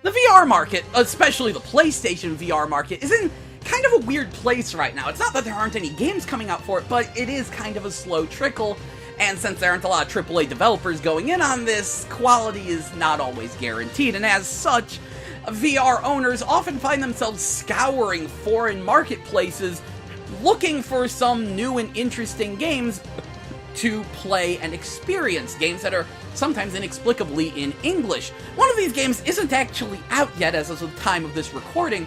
The VR market, especially the PlayStation VR market, is in kind of a weird place right now. It's not that there aren't any games coming out for it, but it is kind of a slow trickle, and since there aren't a lot of AAA developers going in on this, quality is not always guaranteed, and as such, VR owners often find themselves scouring foreign marketplaces looking for some new and interesting games to play and experience, games that are sometimes inexplicably in English. One of these games isn't actually out yet as of the time of this recording,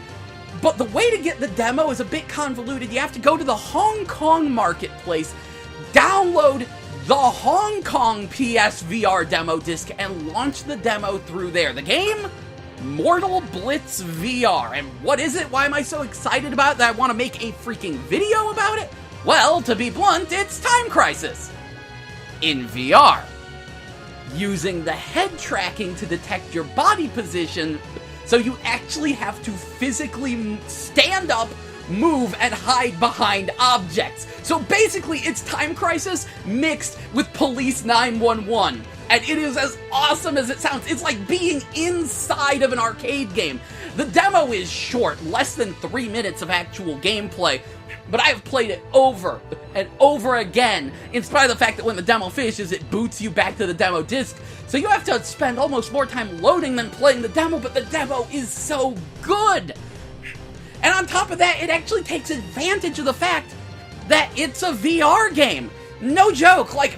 but the way to get the demo is a bit convoluted. You have to go to the Hong Kong marketplace, download the Hong Kong PSVR demo disc, and launch the demo through there. The game? Mortal Blitz VR. And what is it? Why am I so excited about it that I want to make a freaking video about it? Well, to be blunt, it's Time Crisis in VR. Using the head tracking to detect your body position, so you actually have to physically stand up, move, and hide behind objects. So basically, it's Time Crisis mixed with Police 911. And it is as awesome as it sounds. It's like being inside of an arcade game. The demo is short, less than 3 minutes of actual gameplay, but I've played it over and over again, in spite of the fact that when the demo finishes, it boots you back to the demo disc. So you have to spend almost more time loading than playing the demo, but the demo is so good. And on top of that, it actually takes advantage of the fact that it's a VR game. No joke, like,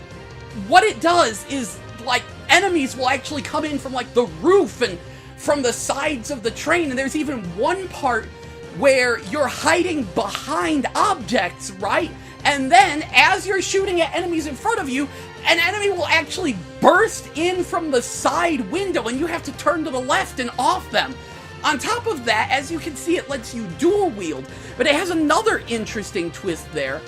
what it does is, like, enemies will actually come in from, like, the roof and from the sides of the train, and there's even one part where you're hiding behind objects, right? And then, as you're shooting at enemies in front of you, an enemy will actually burst in from the side window, and you have to turn to the left and off them. On top of that, as you can see, it lets you dual wield, but it has another interesting twist there.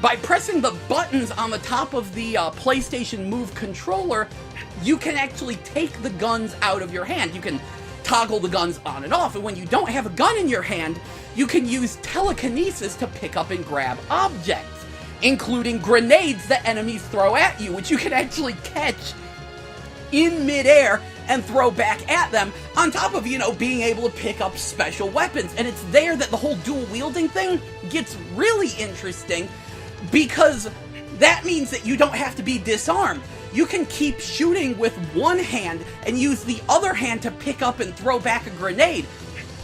By pressing the buttons on the top of the PlayStation Move controller, you can actually take the guns out of your hand. You can toggle the guns on and off, and when you don't have a gun in your hand, you can use telekinesis to pick up and grab objects, including grenades that enemies throw at you, which you can actually catch in midair and throw back at them, on top of, you know, being able to pick up special weapons. And it's there that the whole dual wielding thing gets really interesting, because that means that you don't have to be disarmed. You can keep shooting with one hand and use the other hand to pick up and throw back a grenade.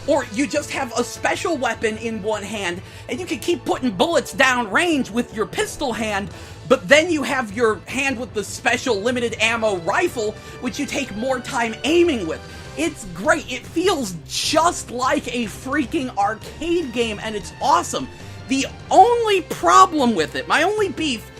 Or you just have a special weapon in one hand and you can keep putting bullets down range with your pistol hand, but then you have your hand with the special limited ammo rifle, which you take more time aiming with. It's great. It feels just like a freaking arcade game, and it's awesome. The only problem with it, my only beef,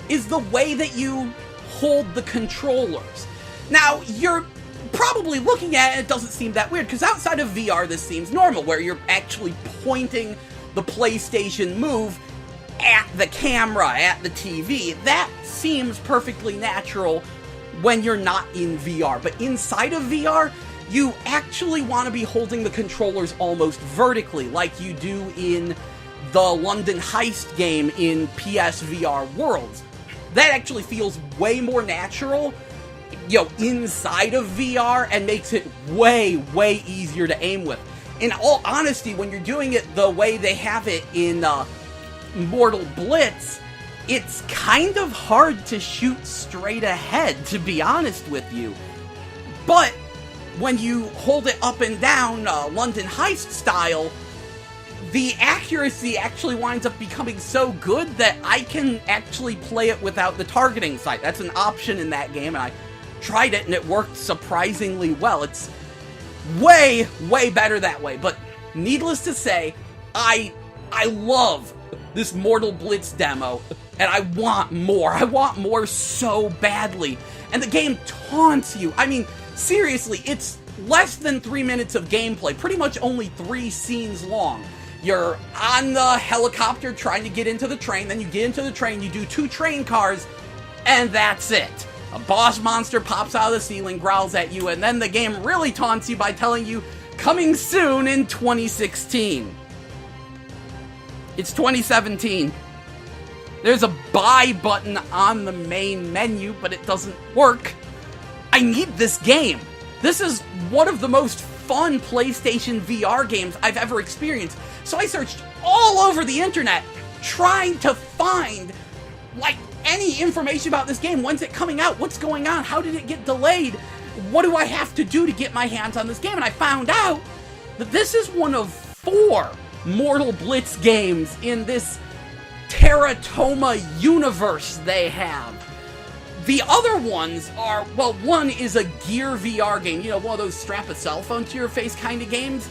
is the way that you hold the controllers. Now, you're probably looking at it, it doesn't seem that weird, because outside of VR this seems normal, where you're actually pointing the PlayStation Move at the camera, at the TV. That seems perfectly natural when you're not in VR. But inside of VR, you actually want to be holding the controllers almost vertically, like you do in the London Heist game in PSVR Worlds. That actually feels way more natural, you know, inside of VR, and makes it way, way easier to aim with. In all honesty, when you're doing it the way they have it in Mortal Blitz, it's kind of hard to shoot straight ahead, to be honest with you. But when you hold it up and down London Heist style, the accuracy actually winds up becoming so good that I can actually play it without the targeting sight. That's an option in that game, and I tried it and it worked surprisingly well. It's way, way better that way. But needless to say, I love this Mortal Blitz demo, and I want more. I want more so badly. And the game taunts you. I mean, seriously, it's less than 3 minutes of gameplay, pretty much only 3 scenes long. You're on the helicopter trying to get into the train, then you get into the train, you do 2 train cars, and that's it. A boss monster pops out of the ceiling, growls at you, and then the game really taunts you by telling you, coming soon in 2016. It's 2017. There's a buy button on the main menu, but it doesn't work. I need this game. This is one of the most fun PlayStation VR games I've ever experienced. So I searched all over the internet trying to find, like, any information about this game. When's it coming out? What's going on? How did it get delayed? What do I have to do to get my hands on this game? And I found out that this is one of 4 Mortal Blitz games in this TeraToma Universe they have. The other ones are, well, one is a Gear VR game, you know, one of those strap a cell phone to your face kind of games.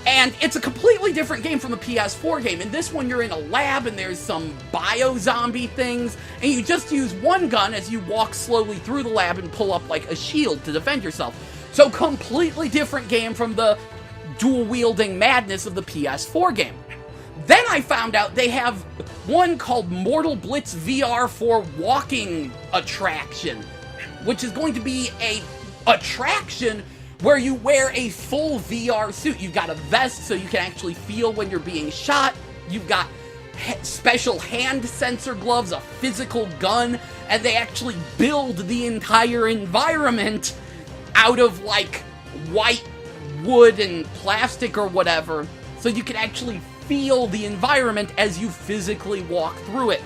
And it's a completely different game from the PS4 game. In this one, you're in a lab and there's some bio-zombie things, and you just use one gun as you walk slowly through the lab and pull up like a shield to defend yourself. So completely different game from the dual-wielding madness of the PS4 game. Then I found out they have one called Mortal Blitz VR for walking attraction, which is going to be a attraction where you wear a full VR suit. You've got a vest so you can actually feel when you're being shot. You've got special hand sensor gloves, a physical gun, and they actually build the entire environment out of, like, white wood and plastic or whatever, so you can actually feel the environment as you physically walk through it.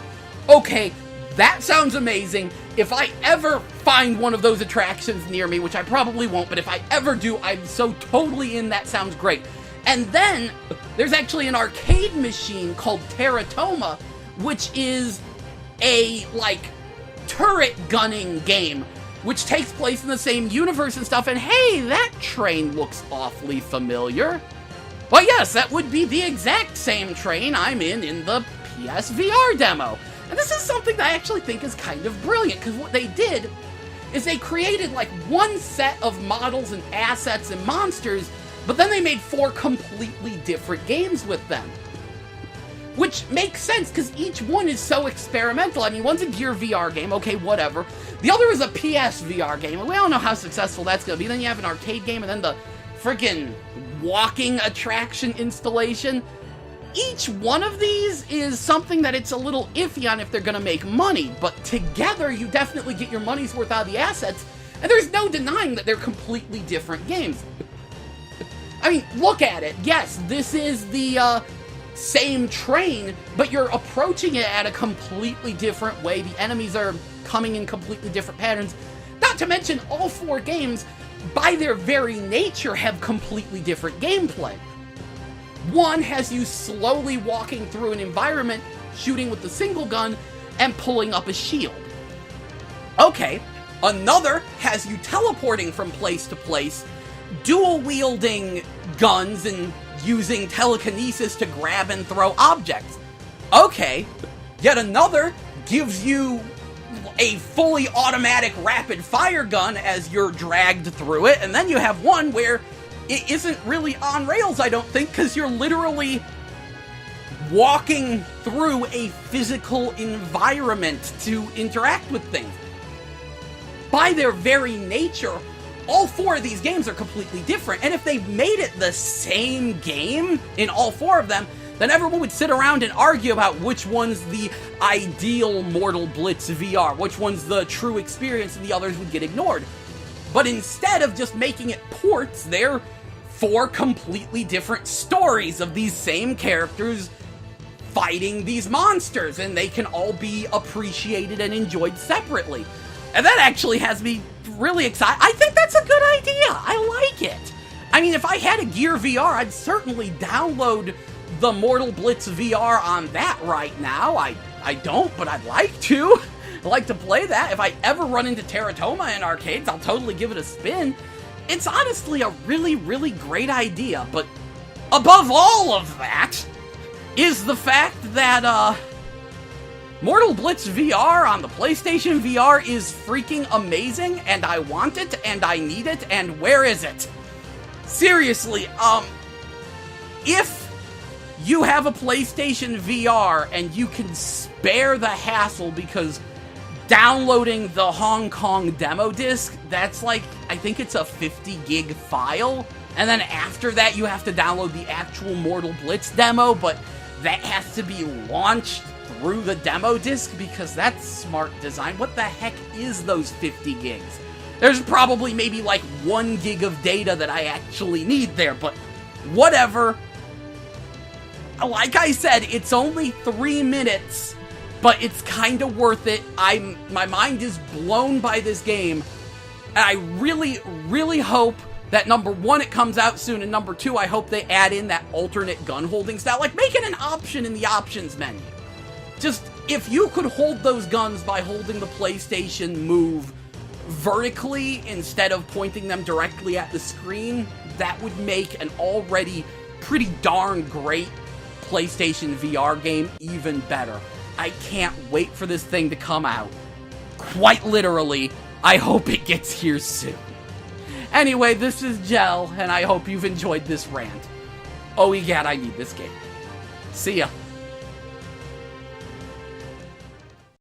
Okay, that sounds amazing. If I ever find one of those attractions near me, which I probably won't, but if I ever do, I'm so totally in. That sounds great. And then there's actually an arcade machine called TeraToma, which is a, like, turret gunning game, which takes place in the same universe and stuff. And hey, that train looks awfully familiar. Well, yes, that would be the exact same train I'm in the PSVR demo. And this is something that I actually think is kind of brilliant, because what they did is they created, like, one set of models and assets and monsters, but then they made 4 completely different games with them. Which makes sense, because each one is so experimental. I mean, one's a Gear VR game, okay, whatever. The other is a PSVR game, and we don't know how successful that's going to be. Then you have an arcade game, and then the freaking walking attraction installation. Each one of these is something that it's a little iffy on if they're going to make money, but together you definitely get your money's worth out of the assets, and there's no denying that they're completely different games. I mean, look at it. Yes, this is the same train, but you're approaching it at a completely different way. The enemies are coming in completely different patterns. Not to mention, all 4 games, by their very nature, have completely different gameplay. One has you slowly walking through an environment, shooting with the single gun, and pulling up a shield. Okay, another has you teleporting from place to place, dual-wielding guns and using telekinesis to grab and throw objects. Okay, yet another gives you a fully automatic rapid-fire gun as you're dragged through it, and then you have one where it isn't really on rails, I don't think, because you're literally walking through a physical environment to interact with things. By their very nature, all 4 of these games are completely different, and if they made it the same game in all 4 of them, then everyone would sit around and argue about which one's the ideal Mortal Blitz VR, which one's the true experience, and the others would get ignored. But instead of just making it ports, they're 4 completely different stories of these same characters fighting these monsters, and they can all be appreciated and enjoyed separately. And that actually has me really excited. I think that's a good idea. I like it. I mean, if I had a Gear VR, I'd certainly download the Mortal Blitz VR on that right now. I don't, but I'd like to. I'd like to play that. If I ever run into TeraToma in arcades, I'll totally give it a spin. It's honestly a really, really great idea, but above all of that is the fact that, Mortal Blitz VR on the PlayStation VR is freaking amazing, and I want it, and I need it, and where is it? Seriously, if you have a PlayStation VR and you can spare the hassle, because downloading the Hong Kong demo disc, that's like, I think it's a 50 gig file, and then after that you have to download the actual Mortal Blitz demo, but that has to be launched through the demo disc, because that's smart design. What the heck is those 50 gigs? There's probably maybe like 1 gig of data that I actually need there, but whatever. Like I said, it's only 3 minutes, but it's kind of worth it. My mind is blown by this game, and I really, really hope that number 1, it comes out soon, and number 2, I hope they add in that alternate gun holding style, like make it an option in the options menu. Just, if you could hold those guns by holding the PlayStation Move vertically instead of pointing them directly at the screen, that would make an already pretty darn great PlayStation VR game even better. I can't wait for this thing to come out. Quite literally, I hope it gets here soon. Anyway, this is Gel, and I hope you've enjoyed this rant. Oh, egad, I need this game. See ya.